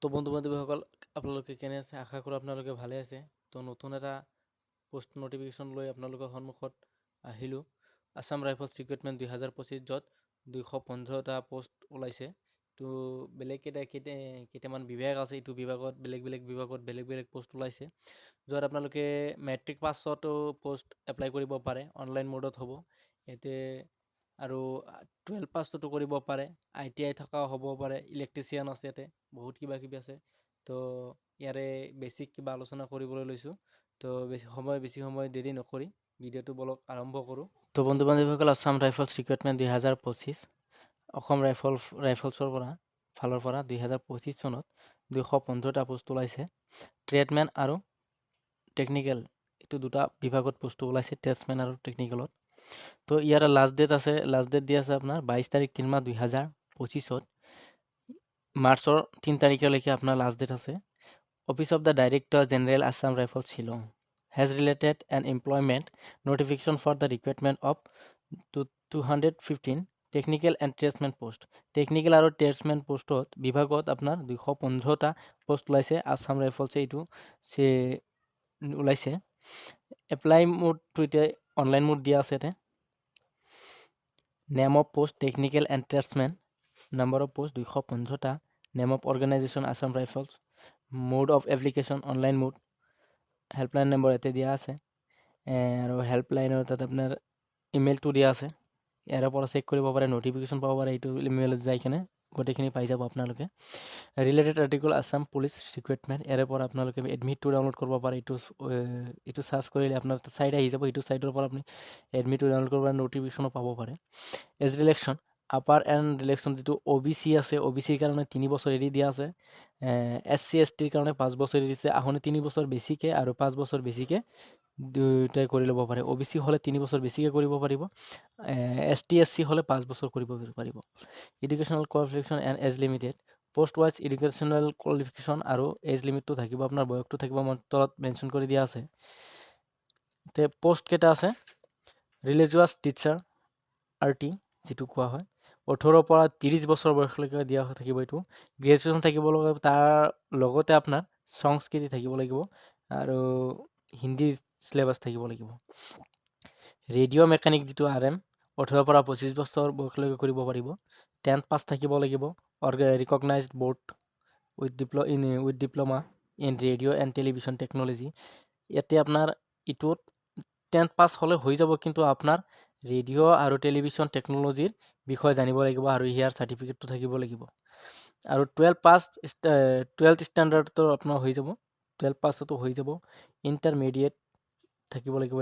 তো বন্ধু-বান্ধৱীসকল আপোনালোকে কেনে আছে? আশা কৰোঁ আপোনালোকে ভালে আছে। তো নতুন এটা পোষ্ট নটিফিকেশ্যন লৈ আপোনালোকৰ সন্মুখত আহিলোঁ। আছাম ৰাইফলছ ৰিক্ৰুইটমেণ্ট 2025 য'ত 215টা পোষ্ট ওলাইছে। তো বেলেগ কেইটামান বিভাগ আছে, এইটো বিভাগত বেলেগ বেলেগ পোষ্ট ওলাইছে। য'ত আপোনালোকে মেট্ৰিক পাছতো পোষ্ট এপ্লাই কৰিব পাৰে, অনলাইন মোডত হ'ব। ইয়াতে আৰু 12 পাছতো কৰিব পাৰে, ITI থকাও হ'ব পাৰে, ইলেক্ট্ৰিচিয়ান আছে ইয়াতে, বহুত কিবা আছে। তো ইয়াৰে বেছিক কিবা আলোচনা কৰিবলৈ লৈছোঁ। তো বেছি সময় দেৰি নকৰি ভিডিঅ'টো বলক আৰম্ভ কৰোঁ। তো বন্ধু-বান্ধৱীসকল, আছাম ৰাইফলছ ৰিক্ৰুইটমেণ্ট 2025 অসম ৰাইফলছৰ ফালৰ পৰা 2025 চনত 215টা পোষ্ট ওলাইছে। ট্ৰেডমেন আৰু টেকনিকেল, এইটো দুটা বিভাগত পোষ্ট ওলাইছে, ট্ৰেডমেন আৰু টেকনিকেলত। তো ইয়াৰ লাষ্ট ডেট দি আছে আপোনাৰ 22 তাৰিখ 3 মাহ 2025। মাৰ্চৰ 3 তাৰিখলৈকে আপোনাৰ লাষ্ট ডেট আছে। Office of the director general Assam rifles Shillong has related an employment notification for the recruitment of 215 technical and tradesman post. Technical আৰু ট্ৰেডমেন পোষ্টত বিভাগত আপোনাৰ 215টা পোষ্ট ওলাইছে। আছাম ৰাইফলছে এইটো ওলাইছে। এপ্লাই মোডটো এতিয়া অনলাইন মোড দিয়া আছে। Name of post technical and tradesman, number of post 215টা, name of organisation Assam rifles, mode of application online mode, helpline number ইয়াতে দিয়া আছে। আৰু হেল্পলাইনৰ তাত আপোনাৰ ইমেইলটো দিয়া আছে, ইয়াৰ পৰা চেক কৰিব পাৰে, নটিফিকেশ্যন পাব পাৰে। এইটো ইমেইলত যাই কিনে গোটেইখিনি পাই যাব আপোনালোকে। Related article Assam police recruitment, ইয়াৰে পৰা আপোনালোকে এডমিটটো ডাউনলোড কৰিব পাৰে। এইটো চাৰ্চ কৰিলে আপোনাৰ চাইড আহি যাব, এইটো চাইডৰ পৰা আপুনি এডমিটটো ডাউনলোড কৰিব পাৰে, নটিফিকেশ্যনো পাব পাৰে। এজ ৰিলেকশ্যন আপাৰ এণ্ড ৰিলেকশ্যন, যিটো OBC আছে, OBCৰ কাৰণে 3 বছৰ এৰি দিয়া আছে। SC STৰ কাৰণে 5 বছৰ এৰি দিছে। আহনে 3 বছৰ বেছিকৈ আৰু 5 বছৰ বেছিকৈ দুয়োটাই কৰি ল'ব পাৰে। OBC হ'লে 3 বছৰ বেছিকৈ কৰিব পাৰিব, ST SC হ'লে 5 বছৰ কৰিব পাৰিব। Educational qualification and age limited, post wise educational qualification আৰু এজ লিমিটটো থাকিব, আপোনাৰ বয়সটো থাকিব, তলত মেনশ্যন কৰি দিয়া আছে। পোষ্ট কেইটা আছে, ৰিলিজিয়াছ টিচাৰ RT যিটো কোৱা হয়, 18 পৰা 30 বছৰ বয়সলৈকে দিয়া থাকিব। এইটো গ্ৰেজুৱেশ্যন থাকিব লাগিব, তাৰ লগতে আপোনাৰ সংস্কৃতি থাকিব লাগিব আৰু হিন্দী চিলেবাছ থাকিব লাগিব। ৰেডিঅ' মেকানিক যিটো RM, 18 পৰা 25 বছৰ বয়সলৈকে কৰিব পাৰিব। 10th পাছ থাকিব লাগিব, recognised board with diploma in radio' and television technology. ইয়াতে আপোনাৰ ইটোত 10th পাছ হ'লে হৈ যাব, কিন্তু আপোনাৰ ৰেডিঅ' আৰু টেলিভিশ্যন টেকন'লজিৰ বিষয়ে জানিব লাগিব আৰু ইয়াৰ চাৰ্টিফিকেটটো থাকিব লাগিব। আৰু 12th ষ্টেণ্ডাৰ্ডটো আপোনাৰ হৈ যাব, 12 পাছতো হৈ যাব। ইণ্টাৰমিডিয়েট থাকিব লাগিব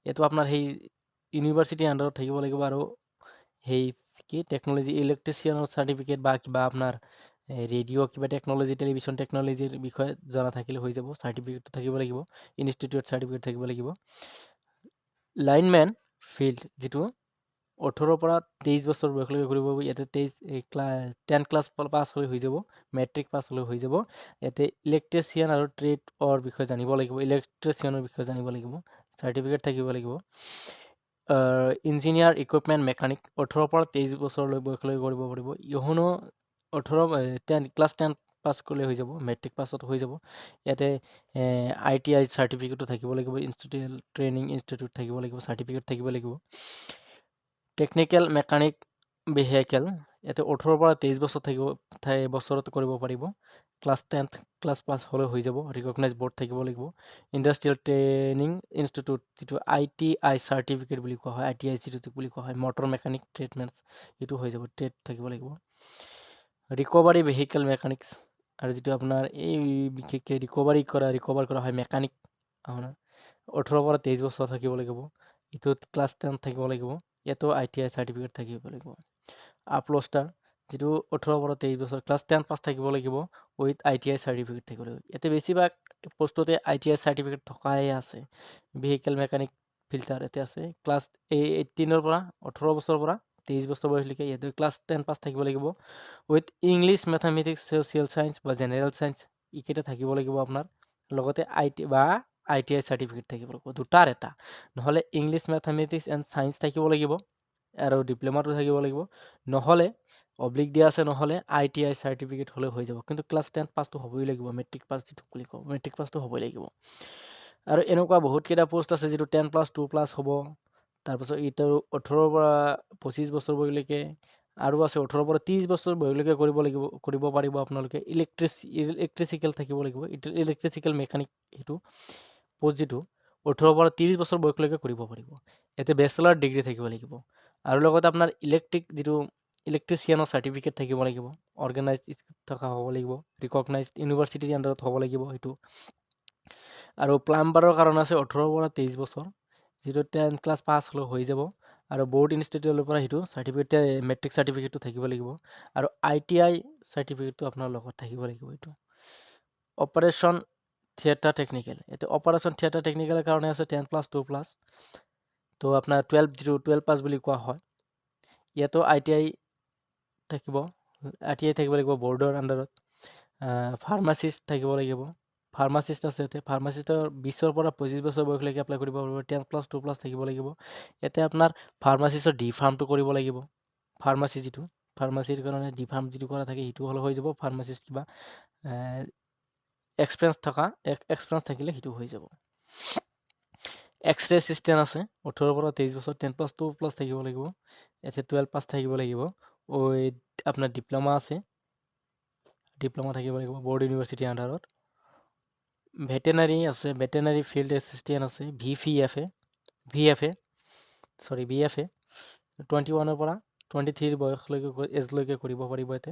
এইটো আপোনাৰ সেই ইউনিভাৰ্চিটিৰ আণ্ডাৰত থাকিব লাগিব। আৰু সেই কি টেকন'লজি ইলেক্ট্ৰিচিয়ানৰ চাৰ্টিফিকেট বা কিবা আপোনাৰ ৰেডিঅ' কিবা টেকন'লজি টেলিভিশ্যন টেকন'লজিৰ বিষয়ে জনা থাকিলে হৈ যাব, চাৰ্টিফিকেটটো থাকিব লাগিব, ইনষ্টিটিউট চাৰ্টিফিকেট থাকিব লাগিব। লাইনমেন ফিল্ড, যিটো 18 পৰা 23 বছৰ বয়সলৈকে কৰিব। ইয়াতে 10 ক্লাছ পাছ হ'লে হৈ যাব, মেট্ৰিক পাছ হ'লে হৈ যাব। ইয়াতে ইলেক্ট্ৰিচিয়ান আৰু ট্ৰেডৰ বিষয়ে জানিব লাগিব, ইলেক্ট্ৰিচিয়ানৰ বিষয়ে জানিব লাগিব, চাৰ্টিফিকেট থাকিব লাগিব। ইঞ্জিনিয়াৰ ইকুইপমেণ্ট মেকানিক, 18 পৰা 23 বছৰলৈ বয়সলৈকে কৰিব পাৰিব। ইহঁনো ক্লাছ 10 পাছ কৰিলে হৈ যাব, মেট্ৰিক পাছত হৈ যাব। ইয়াতে ITI চাৰ্টিফিকেটো থাকিব লাগিব, ইনষ্টিটিউট ট্ৰেইনিং ইনষ্টিটিউট থাকিব লাগিব, চাৰ্টিফিকেট থাকিব লাগিব। টেকনিকেল মেকানিক ভেহিকেল, ইয়াতে 18 পৰা 23 বছৰত কৰিব পাৰিব। ক্লাছ 10 ক্লাছ পাছ হ'লে হৈ যাব, ৰিকগনাইজ বৰ্ড থাকিব লাগিব। ইণ্ডাষ্ট্ৰিয়েল ট্ৰেইনিং ইনষ্টিটিউট, যিটো ITI চাৰ্টিফিকেট বুলি কোৱা হয়, ITI ইনষ্টিটিউট বুলি কোৱা হয়। মটৰ মেকানিক ট্ৰেডমেন, এইটো হৈ যাব, ট্ৰেড থাকিব লাগিব। ৰিকভাৰী ভেহিকেল মেকানিক্স, আৰু যিটো আপোনাৰ এই বিশেষকৈ ৰিকভাৰ কৰা হয় মেকানিক, আপোনাৰ 18 পৰা 23 বছৰ থাকিব লাগিব। এইটোত ক্লাছ 10 থাকিব লাগিব, ইয়াতো ITI চাৰ্টিফিকেট থাকিব লাগিব। আপলোষ্টাৰ, যিটো 18 পৰা 23 বছৰ, ক্লাছ 10 পাছ থাকিব লাগিব, উইথ ITI চাৰ্টিফিকেট থাকিব লাগিব। ইয়াতে বেছিভাগ পোষ্টতে ITI চাৰ্টিফিকেট থকাই আছে। ভেহিকেল মেকানিক ফিল্টাৰ ইয়াতে আছে, ক্লাছ 18 পৰা 18 বছৰৰ পৰা 23 বছৰ বয়সলৈকে ইয়াতে ক্লাছ 10 পাছ থাকিব লাগিব, with English mathematics social science বা জেনেৰেল ছায়েন্স এইকেইটা থাকিব লাগিব আপোনাৰ। লগতে ITI চাৰ্টিফিকেট থাকিব লাগিব, দুটাৰ এটা, নহ'লে ইংলিছ মেথামেটিক্স এণ্ড ছায়েন্স থাকিব লাগিব আৰু ডিপ্ল'মাটো থাকিব লাগিব, নহ'লে অব্লিক দিয়া আছে নহ'লে ITI চাৰ্টিফিকেট হ'লে হৈ যাব, কিন্তু ক্লাছ 10 পাছটো হ'বই লাগিব, মেট্ৰিক পাছ যিটো বুলি কওঁ, মেট্ৰিক পাছটো হ'বই লাগিব। আৰু এনেকুৱা বহুতকেইটা পোষ্ট আছে যিটো 10+2+ হ'ব। তাৰপাছত এইটো 18ৰ পৰা 25 বছৰ বয়সলৈকে, আৰু আছে 18ৰ পৰা 30 বছৰ বয়সলৈকে কৰিব পাৰিব আপোনালোকে। ইলেক্ট্ৰিচিকেল থাকিব লাগিব, ইলেক্ট্ৰিচিকেল মেকানিক সেইটো পোষ্ট যিটো 18ৰ পৰা 30 বছৰ বয়সলৈকে কৰিব পাৰিব। ইয়াতে বেচেলাৰ ডিগ্ৰী থাকিব লাগিব, আৰু লগতে আপোনাৰ ইলেক্ট্ৰিচিয়ানৰ চাৰ্টিফিকেট থাকিব লাগিব, অৰ্গেনাইজ থকা হ'ব লাগিব, ৰিকগনাইজড ইউনিভাৰ্চিটিৰ আণ্ডাৰত হ'ব লাগিব সেইটো। আৰু প্লাম্বাৰৰ কাৰণে আছে 18ৰ পৰা 23 বছৰ, যিটো 10 ক্লাছ পাছ হ'লে হৈ যাব। আৰু বৰ্ড ইনষ্টিটিউটৰ পৰা সেইটো চাৰ্টিফিকেট, মেট্ৰিক চাৰ্টিফিকেটটো থাকিব লাগিব। আৰু ITI চাৰ্টিফিকেটটো আপোনাৰ লগত থাকিব লাগিব এইটো। অপাৰেশ্যন থিয়েটাৰ টেকনিকেল, এতিয়া অপাৰেশ্যন থিয়েটাৰ টেকনিকেলৰ কাৰণে আছে 10+2+। তো আপোনাৰ 12 পাছ বুলি কোৱা হয়। ইয়াতো ITI থাকিব, লাগিব বৰ্ডৰ আণ্ডাৰত। ফাৰ্মাচিষ্ট থাকিব লাগিব, ফাৰ্মাচিষ্ট আছে ইয়াতে। ফাৰ্মাচিষ্টৰ 20ৰ পৰা 25 বছৰ বয়সলৈকে এপ্লাই কৰিব পাৰিব, 10+2+ থাকিব লাগিব। ইয়াতে আপোনাৰ ফাৰ্মাচিষ্টৰ D.Pharm কৰিব লাগিব। ফাৰ্মাচীৰ কাৰণে D.Pharm যিটো কৰা থাকে সেইটো হ'লে হৈ যাব। ফাৰ্মাচিষ্ট কিবা এক্সপিৰিয়েঞ্চ থাকিলে সেইটো হৈ যাব। এক্সৰে এছিষ্টেণ্ট আছে 18ৰ পৰা 23 বছৰ, 10+2+ থাকিব লাগিব। ইয়াতে 12 পাছ থাকিব লাগিব। আপোনাৰ ডিপ্ল'মা আছে, ডিপ্ল'মা থাকিব লাগিব বৰ্ড ইউনিভাৰ্চিটিৰ আণ্ডাৰত। ভেটেনাৰী আছে, ভেটেনাৰী ফিল্ড এছিষ্টেণ্ট আছে, VFA 21ৰ পৰা 23 এজলৈকে কৰিব পাৰিব ইয়াতে।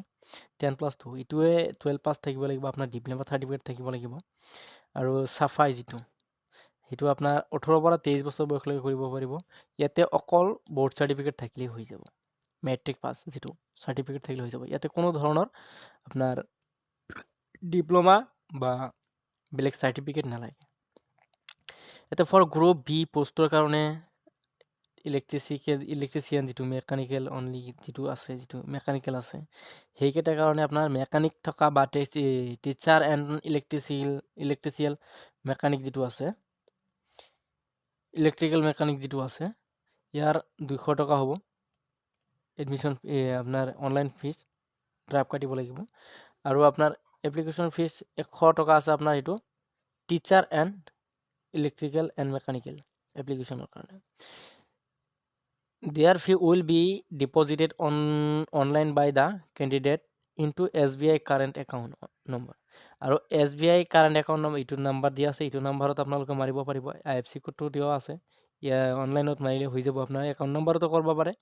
10+2 ইটোৱে 12 পাছ থাকিব লাগিব, আপোনাৰ ডিপ্ল'মা চাৰ্টিফিকেট থাকিব লাগিব। আৰু চাফাই যিটো সেইটো আপোনাৰ 18ৰ পৰা 23 বছৰ বয়সলৈকে কৰিব পাৰিব। ইয়াতে অকল বৰ্ড চাৰ্টিফিকেট থাকিলেই হৈ যাব, মেট্ৰিক পাছ যিটো চাৰ্টিফিকেট থাকিলে হৈ যাব। ইয়াতে কোনো ধৰণৰ আপোনাৰ ডিপ্ল'মা বা বেলেগ চাৰ্টিফিকেট নালাগে। ইয়াতে ফৰ গ্ৰুপ B পোষ্টৰ কাৰণে ইলেক্ট্ৰিচিয়ান যিটো মেকানিকেল অনলি যিটো মেকানিকেল আছে, সেইকেইটাৰ কাৰণে আপোনাৰ মেকানিক থকা বা টিচাৰ এণ্ড ইলেক্ট্ৰিচিয়েল মেকানিক যিটো আছে, ইলেক্ট্ৰিকেল মেকানিক যিটো আছে, ইয়াৰ 200 টকা হ'ব এডমিশ্যন, আপোনাৰ অনলাইন ফিজ ড্ৰাইভ কাটিব লাগিব। আৰু আপোনাৰ এপ্লিকেশ্যন ফিজ 100 টকা আছে আপোনাৰ এইটো teacher and electrical and mechanical এপ্লিকেশ্যনৰ কাৰণে। Their fee will be deposited online by the candidate into SBI current account number. আৰু SBI কাৰেণ্ট একাউণ্ট নম্বৰ এইটো নাম্বাৰ দিয়া আছে, এইটো নাম্বাৰত আপোনালোকে মাৰিব পাৰিব। IFSC কোডটো দিয়া আছে, অনলাইনত মাৰিলে হৈ যাব। আপোনাৰ একাউণ্ট নম্বৰতো কৰিব পাৰে,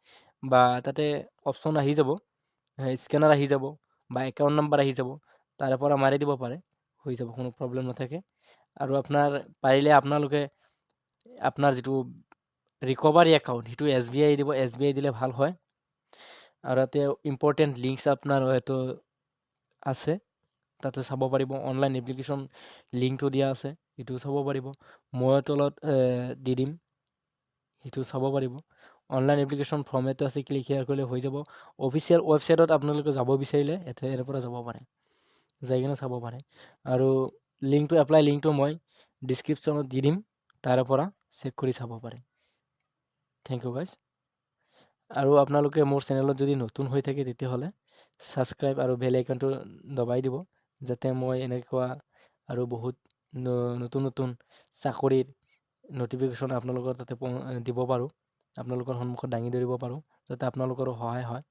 বা তাতে অপশ্যন আহি যাব, স্কেনাৰ আহি যাব বা একাউণ্ট নম্বৰ আহি যাব, তাৰে পৰা মাৰি দিব পাৰে, হৈ যাব, কোনো প্ৰব্লেম নাথাকে। আৰু আপোনাৰ পাৰিলে আপোনালোকে আপোনাৰ যিটো ৰিকভাৰী একাউণ্ট সেইটো SBI দিব, SBI দিলে ভাল হয়। আৰু ইয়াতে ইম্পৰ্টেণ্ট লিংকছ আপোনাৰ হয়তো আছে, তাতে চাব পাৰিব। অনলাইন এপ্লিকেশ্যন লিংকটো দিয়া আছে, সেইটো চাব পাৰিব। মই তলত দি দিম, সেইটো চাব পাৰিব। অনলাইন এপ্লিকেশ্যন ফৰ্ম এটা আছে, ক্লিক হিয়াৰ কৰিলে হৈ যাব। অফিচিয়েল ৱেবছাইটত আপোনালোকে যাব বিচাৰিলে ইয়াৰ পৰা যাব পাৰে, যাই কিনে চাব পাৰে। আৰু এপ্লাই লিংকটো মই ডিছক্ৰিপশ্যনত দি দিম, তাৰে পৰা চেক কৰি চাব পাৰে। Thank you guys. আৰু আপোনালোকে মোৰ চেনেলত যদি নতুন হৈ থাকে তেতিয়াহ'লে ছাবস্ক্ৰাইব আৰু বেল আইকনটো দবাই দিব, যাতে মই এনেকুৱা আৰু বহুত নতুন চাকৰিৰ নটিফিকেশ্যন আপোনালোকৰ তাতে দিব পাৰোঁ, আপোনালোকৰ সন্মুখত দাঙি ধৰিব পাৰোঁ, যাতে আপোনালোকৰো সহায় হয়,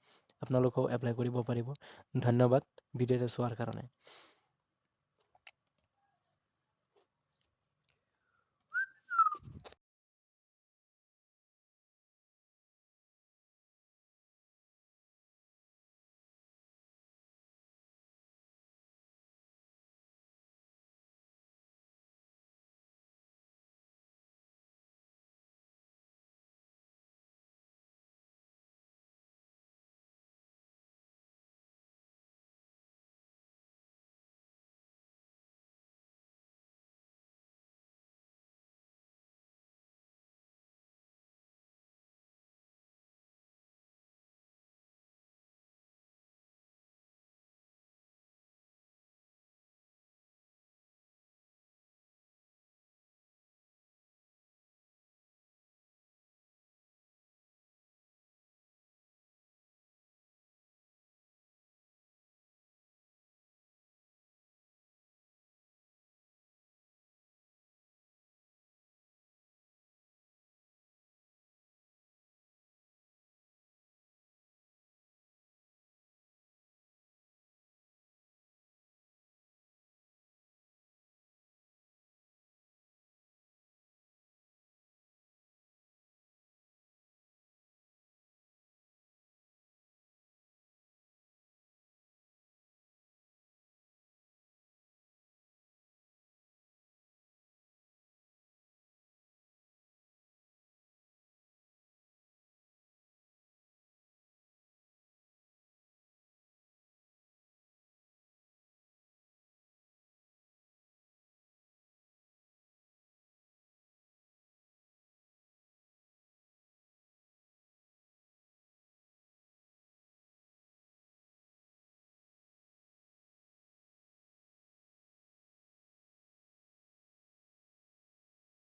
আপোনালোকেও এপ্লাই কৰিব পাৰিব। ধন্যবাদ ভিডিঅ'টো চোৱাৰ কাৰণে।